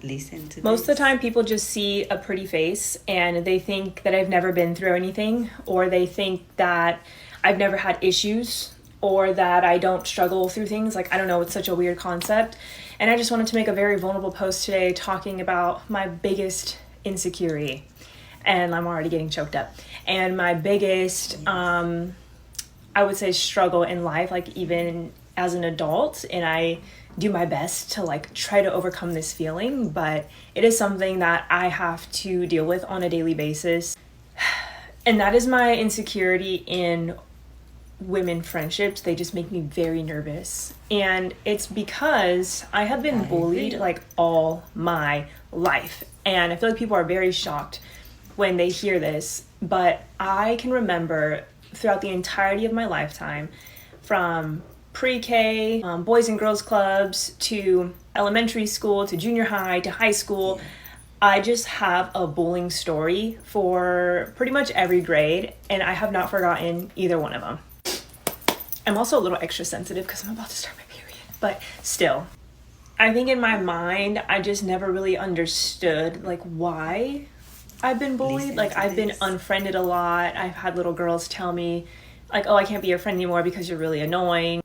Listen to Most of the time, people just see a pretty face and they think that I've never been through anything, or they think that I've never had issues, or that I don't struggle through things. Like, I don't know, it's such a weird concept. And I just wanted to make a very vulnerable post today talking about my biggest insecurity. And I'm already getting choked up. And my biggest, I would say, struggle in life, like even as an adult. And I do my best to like try to overcome this feeling, but it is something that I have to deal with on a daily basis. And that is my insecurity in women friendships. They just make me very nervous. And it's because I have been bullied like all my life. And I feel like people are very shocked when they hear this, but I can remember throughout the entirety of my lifetime, from pre-K, boys and girls clubs, to elementary school, to junior high, to high school. I just have a bullying story for pretty much every grade, and I have not forgotten either one of them. I'm also a little extra sensitive because I'm about to start my period, but still. I think in my mind, I just never really understood like why I've been bullied. Like, I've been unfriended a lot. I've had little girls tell me like, oh, I can't be your friend anymore because you're really annoying.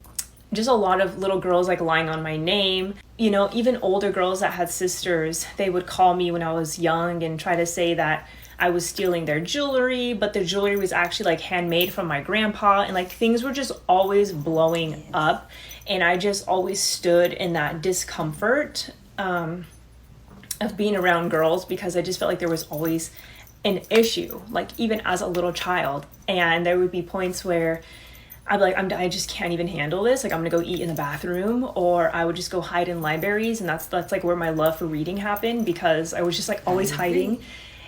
Just a lot of little girls like lying on my name. You know, even older girls that had sisters, they would call me when I was young and try to say that I was stealing their jewelry, but the jewelry was actually like handmade from my grandpa, and like things were just always blowing up. And I just always stood in that discomfort of being around girls, because I just felt like there was always an issue, like even as a little child. And there would be points where I'd be like, I just can't even handle this. Like, I'm gonna go eat in the bathroom, or I would just go hide in libraries. And that's like where my love for reading happened, because I was just like always hiding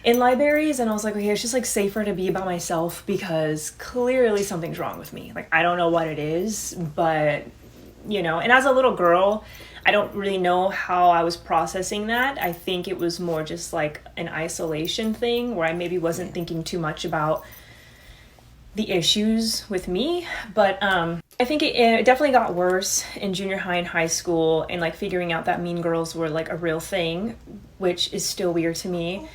in libraries. And I was like, okay, it's just like safer to be by myself, because clearly something's wrong with me. Like, I don't know what it is, but you know. And as a little girl, I don't really know how I was processing that. I think it was more just like an isolation thing, where I maybe wasn't thinking too much about the issues with me. But I think it definitely got worse in junior high and high school, and like figuring out that mean girls were like a real thing, which is still weird to me.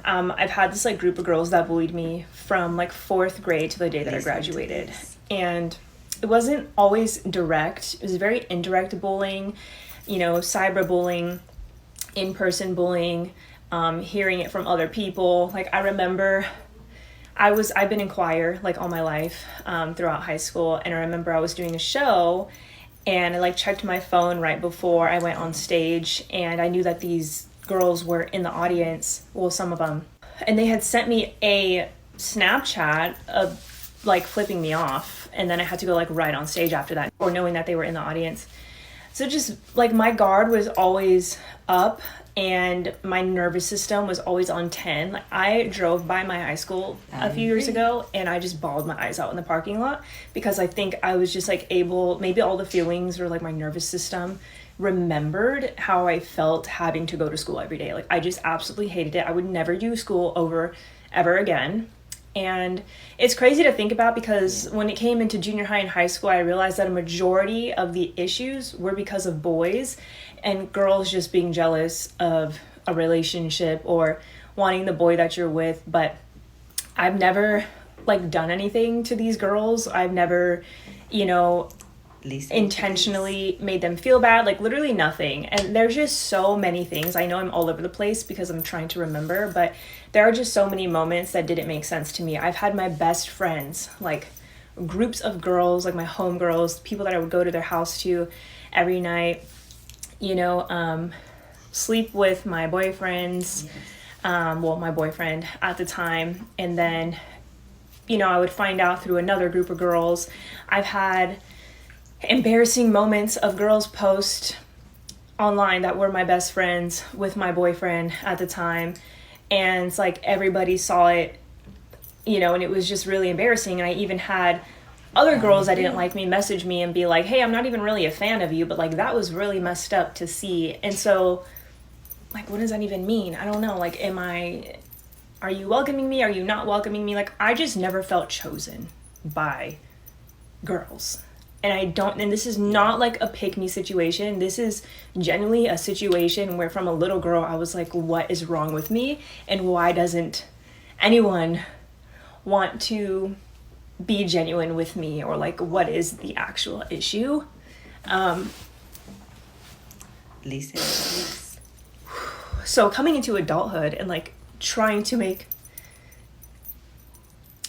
I've had this like group of girls that bullied me from like 4th grade to the day that I graduated. And it wasn't always direct. It was very indirect bullying, you know, cyberbullying, in-person bullying, hearing it from other people. Like, I remember I've been in choir like all my life, throughout high school. And I remember I was doing a show, and I like checked my phone right before I went on stage, and I knew that these girls were in the audience. Well, some of them. And they had sent me a Snapchat of like flipping me off. And then I had to go like right on stage after that, or knowing that they were in the audience. So just like my guard was always up, and my nervous system was always on 10. Like, I drove by my high school a few years ago, and I just bawled my eyes out in the parking lot, because I think I was just like maybe all the feelings, or like my nervous system remembered how I felt having to go to school every day. Like, I just absolutely hated it. I would never do school over ever again. And it's crazy to think about, because when it came into junior high and high school, I realized that a majority of the issues were because of boys and girls just being jealous of a relationship or wanting the boy that you're with. But I've never like done anything to these girls. I've never, you know, intentionally made them feel bad, like literally nothing. And there's just so many things. I know I'm all over the place because I'm trying to remember, but there are just so many moments that didn't make sense to me. I've had my best friends, like groups of girls, like my homegirls, people that I would go to their house to every night, you know, sleep with my boyfriends, well, my boyfriend at the time. And then, you know, I would find out through another group of girls. I've had embarrassing moments of girls post online that were my best friends with my boyfriend at the time, and it's like everybody saw it, you know, and it was just really embarrassing. And I even had other girls that didn't like me message me and be like, hey, I'm not even really a fan of you, but like that was really messed up to see. And so like, what does that even mean? I don't know. Like, are you welcoming me? Are you not welcoming me? Like, I just never felt chosen by girls. And this is not like a pick me situation. This is genuinely a situation where from a little girl, I was like, what is wrong with me? And why doesn't anyone want to be genuine with me? Or like, what is the actual issue? Lisa. So coming into adulthood and like trying to make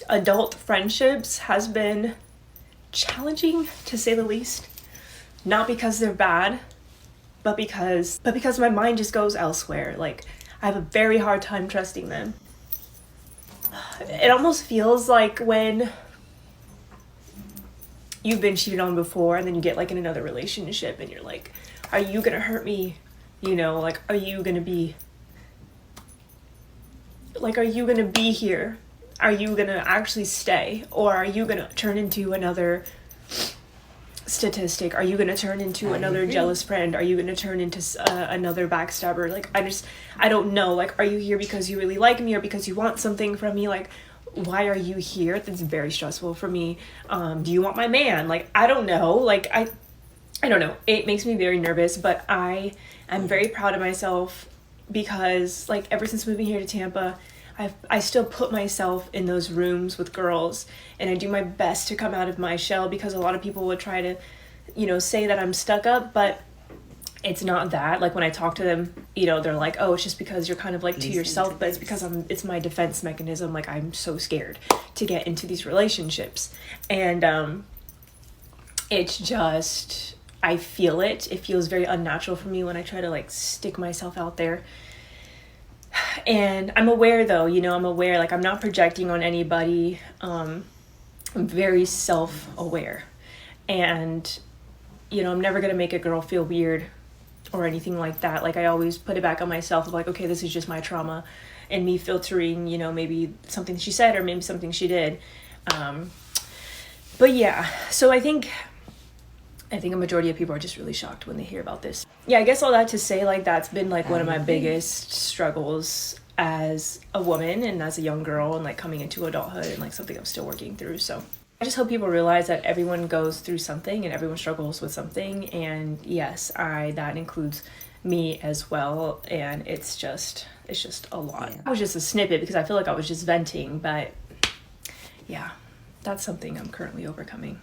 adult friendships has been challenging, to say the least. Not because they're bad, but because my mind just goes elsewhere. Like, I have a very hard time trusting them. It almost feels like when you've been cheated on before and then you get like in another relationship and you're like, are you gonna hurt me? You know, like, are you gonna be here? Are you gonna actually stay? Or are you gonna turn into another statistic? Are you gonna turn into another jealous friend? Are you gonna turn into another backstabber? Like, I don't know. Like, are you here because you really like me or because you want something from me? Like, why are you here? That's very stressful for me. Do you want my man? Like, I don't know. Like, I don't know. It makes me very nervous, but I am very proud of myself because, like, ever since moving here to Tampa, I still put myself in those rooms with girls and I do my best to come out of my shell, because a lot of people would try to, you know, say that I'm stuck up, but it's not that. Like, when I talk to them, you know, they're like, oh, it's just because you're kind of like to yourself, but it's because it's my defense mechanism. Like, I'm so scared to get into these relationships. And it's just, I feel it. It feels very unnatural for me when I try to like stick myself out there. And I'm aware though, you know, like, I'm not projecting on anybody. I'm very self-aware, and, you know, I'm never going to make a girl feel weird or anything like that. Like, I always put it back on myself of like, okay, this is just my trauma and me filtering, you know, maybe something she said or maybe something she did. But yeah, so I think a majority of people are just really shocked when they hear about this. Yeah, I guess all that to say, like, that's been like one of my biggest struggles as a woman and as a young girl, and like coming into adulthood, and like something I'm still working through. So I just hope people realize that everyone goes through something and everyone struggles with something. And yes, that includes me as well. And it's just a lot. Yeah. It was just a snippet because I feel like I was just venting, but yeah, that's something I'm currently overcoming.